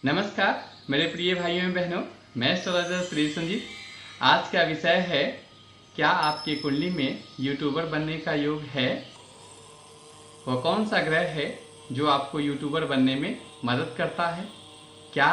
नमस्कार मेरे प्रिय भाइयों एवं बहनों, मैं एस्ट्रोलॉजर श्री संजीत। आज का विषय है, क्या आपकी कुंडली में यूट्यूबर बनने का योग है? वह कौन सा ग्रह है जो आपको यूट्यूबर बनने में मदद करता है? क्या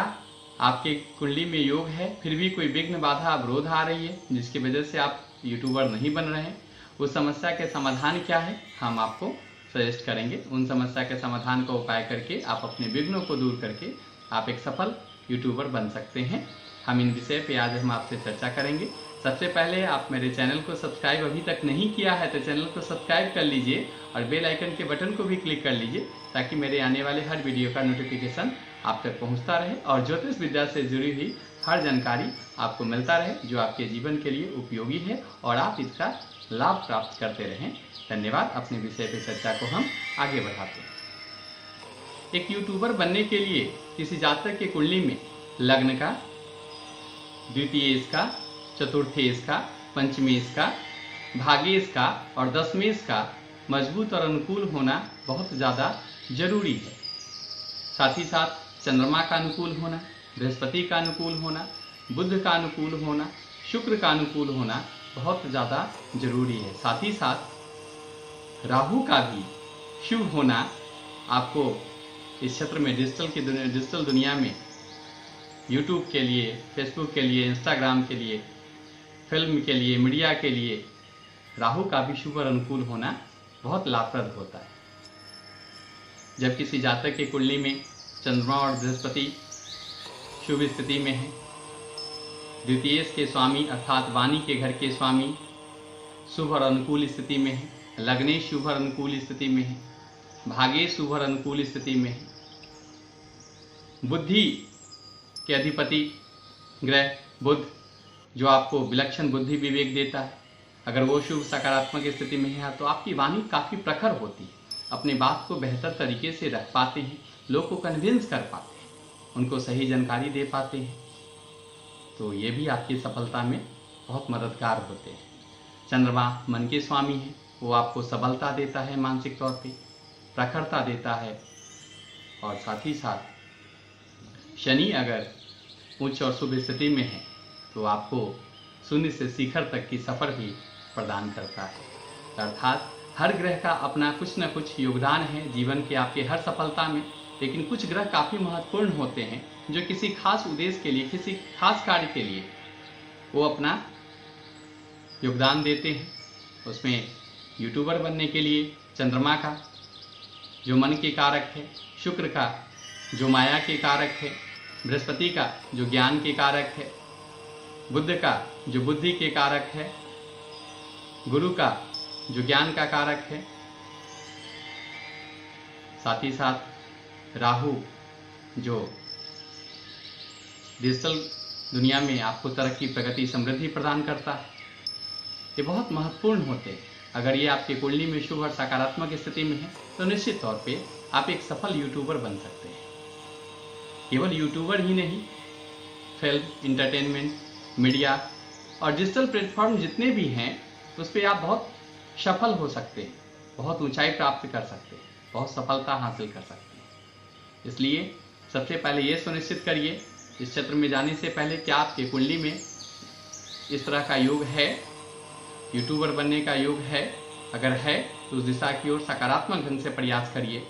आपके कुंडली में योग है फिर भी कोई विघ्न बाधा अवरोध आ रही है जिसकी वजह से आप यूट्यूबर नहीं बन रहे हैं? उस समस्या के समाधान क्या है, हम आपको सजेस्ट करेंगे। उन समस्या के समाधान का उपाय करके आप अपने विघ्नों को दूर करके आप एक सफल यूट्यूबर बन सकते हैं। हम इन विषय पे आज हम आपसे चर्चा करेंगे। सबसे पहले आप मेरे चैनल को सब्सक्राइब अभी तक नहीं किया है तो चैनल को सब्सक्राइब कर लीजिए और बेल आइकन के बटन को भी क्लिक कर लीजिए ताकि मेरे आने वाले हर वीडियो का नोटिफिकेशन आप तक पहुंचता रहे और ज्योतिष विद्या से जुड़ी हुई हर जानकारी आपको मिलता रहे जो आपके जीवन के लिए उपयोगी है और आप इसका लाभ प्राप्त करते रहें। धन्यवाद। अपने विषय पर चर्चा को हम आगे बढ़ाते हैं। एक यूट्यूबर बनने के लिए किसी जातक के कुंडली में लग्न का, द्वितीयेश का, चतुर्थेश का, पंचमेश का, भाग्येश का और दशमेश का मजबूत और अनुकूल होना बहुत ज़्यादा जरूरी है। साथ ही साथ चंद्रमा का अनुकूल होना, बृहस्पति का अनुकूल होना, बुध का अनुकूल होना, शुक्र का अनुकूल होना बहुत ज़्यादा जरूरी है। साथ ही साथ राहु का भी शुभ होना आपको इस क्षेत्र में डिजिटल दुनिया में यूट्यूब के लिए, फेसबुक के लिए, इंस्टाग्राम के लिए, फिल्म के लिए, मीडिया के लिए राहु का भी शुभ और अनुकूल होना बहुत लाभप्रद होता है। जब किसी जातक की कुंडली में चंद्रमा और बृहस्पति शुभ स्थिति में है, द्वितीयेश के स्वामी अर्थात वाणी के घर के स्वामी शुभ और अनुकूल स्थिति में है, लग्नेश शुभ और अनुकूल स्थिति में है, भाग्येश शुभ और अनुकूल स्थिति में है, बुद्धि के अधिपति ग्रह बुध जो आपको विलक्षण बुद्धि विवेक देता है, अगर वो शुभ सकारात्मक स्थिति में है तो आपकी वाणी काफ़ी प्रखर होती है, अपनी बात को बेहतर तरीके से रख पाते हैं, लोग को कन्विंस कर पाते हैं, उनको सही जानकारी दे पाते हैं, तो ये भी आपकी सफलता में बहुत मददगार होते हैं। चंद्रमा मन के स्वामी है, वो आपको सबलता देता है, मानसिक तौर पे प्रखरता देता है और साथ ही साथ शनि अगर उच्च और शुभ स्थिति में है तो आपको शून्य से शिखर तक की सफर भी प्रदान करता है। अर्थात हर ग्रह का अपना कुछ न कुछ योगदान है जीवन के आपके हर सफलता में, लेकिन कुछ ग्रह काफ़ी महत्वपूर्ण होते हैं जो किसी खास उद्देश्य के लिए, किसी खास कार्य के लिए वो अपना योगदान देते हैं। उसमें यूट्यूबर बनने के लिए चंद्रमा का जो मन के कारक है, शुक्र का जो माया के कारक है, बृहस्पति का जो ज्ञान के कारक है, बुध का जो बुद्धि के कारक है, गुरु का जो ज्ञान का कारक है, साथ ही साथ राहु जो डिजिटल दुनिया में आपको तरक्की, प्रगति, समृद्धि प्रदान करता है। ये बहुत महत्वपूर्ण होते हैं। अगर ये आपकी कुंडली में शुभ और सकारात्मक स्थिति में है तो निश्चित तौर पे आप एक सफल यूट्यूबर बन सकते हैं। केवल यूट्यूबर ही नहीं, फिल्म, इंटरटेनमेंट, मीडिया और डिजिटल प्लेटफॉर्म जितने भी हैं उस पर आप बहुत सफल हो सकते हैं, बहुत ऊंचाई प्राप्त कर सकते हैं, बहुत सफलता हासिल कर सकते हैं। इसलिए सबसे पहले ये सुनिश्चित करिए इस क्षेत्र में जाने से पहले क्या आपकी कुंडली में इस तरह का योग है, यूट्यूबर बनने का योग है। अगर है तो उस दिशा की ओर सकारात्मक ढंग से प्रयास करिए।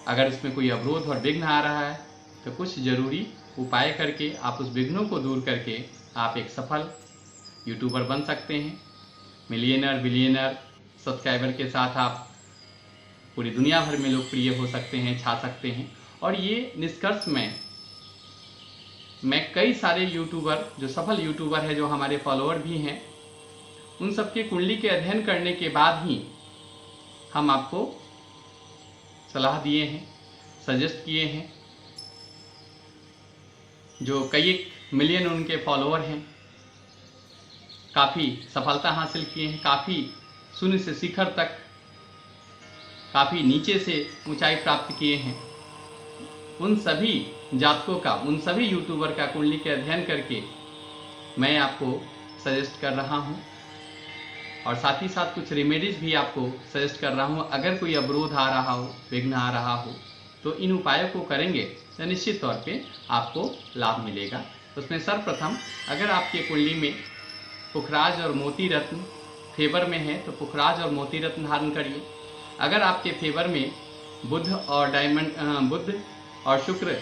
अगर इसमें कोई अवरोध और विघ्न आ रहा है तो कुछ जरूरी उपाय करके आप उस विघ्नों को दूर करके आप एक सफल यूट्यूबर बन सकते हैं। मिलियनर, बिलियनर सब्सक्राइबर के साथ आप पूरी दुनिया भर में लोकप्रिय हो सकते हैं, छा सकते हैं। और ये निष्कर्ष मैं कई सारे यूट्यूबर जो सफल यूट्यूबर है, जो हमारे फॉलोअर भी हैं, उन सबके कुंडली के अध्ययन करने के बाद ही हम आपको सलाह दिए हैं, सजेस्ट किए हैं। जो कई एक मिलियन उनके फॉलोअर हैं, काफ़ी सफलता हासिल किए हैं, काफ़ी शून्य से शिखर तक, काफ़ी नीचे से ऊंचाई प्राप्त किए हैं। उन सभी जातकों का, उन सभी यूट्यूबर का कुंडली के अध्ययन करके मैं आपको सजेस्ट कर रहा हूं और साथ ही साथ कुछ रेमेडीज भी आपको सजेस्ट कर रहा हूं। अगर कोई अवरोध आ रहा हो, विघ्न आ रहा हो तो इन उपायों को करेंगे तो निश्चित तौर पे आपको लाभ मिलेगा। उसमें सर्वप्रथम अगर आपके कुंडली में पुखराज और मोती रत्न फेवर में है तो पुखराज और मोती रत्न धारण करिए। अगर आपके फेवर में बुध और शुक्र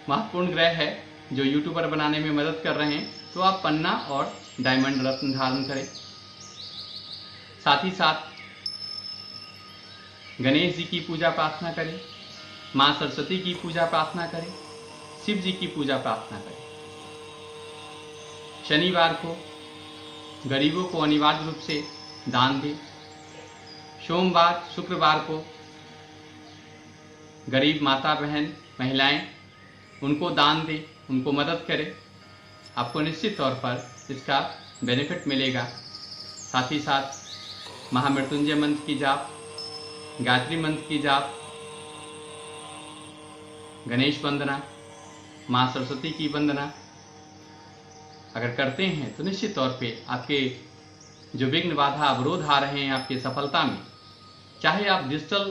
महत्वपूर्ण ग्रह है जो यूट्यूबर बनाने में मदद कर रहे हैं, तो आप पन्ना और डायमंड रत्न धारण करें। साथ ही साथ गणेश जी की पूजा प्रार्थना करें, माँ सरस्वती की पूजा प्रार्थना करें, शिव जी की पूजा प्रार्थना करें। शनिवार को गरीबों को अनिवार्य रूप से दान दें। सोमवार शुक्रवार को गरीब माता बहन महिलाएं उनको दान दें, उनको मदद करें। आपको निश्चित तौर पर इसका बेनिफिट मिलेगा। साथ ही साथ महामृत्युंजय मंत्र की जाप, गायत्री मंत्र की जाप, गणेश वंदना, माँ सरस्वती की वंदना अगर करते हैं तो निश्चित तौर पे आपके जो विघ्न बाधा अवरोध आ रहे हैं आपकी सफलता में, चाहे आप डिजिटल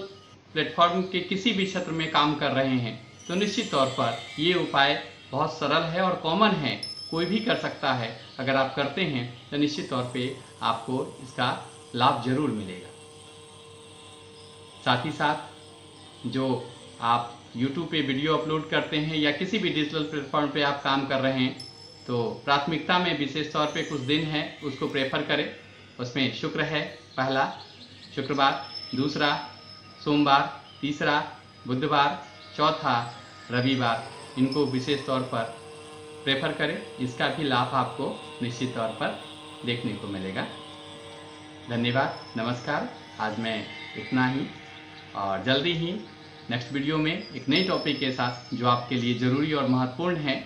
प्लेटफॉर्म के किसी भी क्षेत्र में काम कर रहे हैं, तो निश्चित तौर पर ये उपाय बहुत सरल है और कॉमन है, कोई भी कर सकता है। अगर आप करते हैं तो निश्चित तौर पे आपको इसका लाभ जरूर मिलेगा। साथ ही साथ जो आप YouTube पे वीडियो अपलोड करते हैं या किसी भी डिजिटल प्लेटफॉर्म पे आप काम कर रहे हैं, तो प्राथमिकता में विशेष तौर पे कुछ दिन है उसको प्रेफर करें। उसमें शुक्र है पहला शुक्रवार, दूसरा सोमवार, तीसरा बुधवार, चौथा रविवार, इनको विशेष तौर पर प्रेफर करें। इसका भी लाभ आपको निश्चित तौर पर देखने को मिलेगा। धन्यवाद, नमस्कार। आज मैं इतना ही, और जल्दी ही नेक्स्ट वीडियो में एक नई टॉपिक के साथ जो आपके लिए ज़रूरी और महत्वपूर्ण है,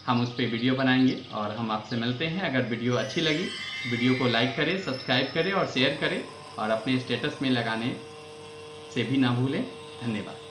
हम उस पर वीडियो बनाएंगे और हम आपसे मिलते हैं। अगर वीडियो अच्छी लगी वीडियो को लाइक करें, सब्सक्राइब करें और शेयर करें, और अपने स्टेटस में लगाने से भी ना भूलें। धन्यवाद।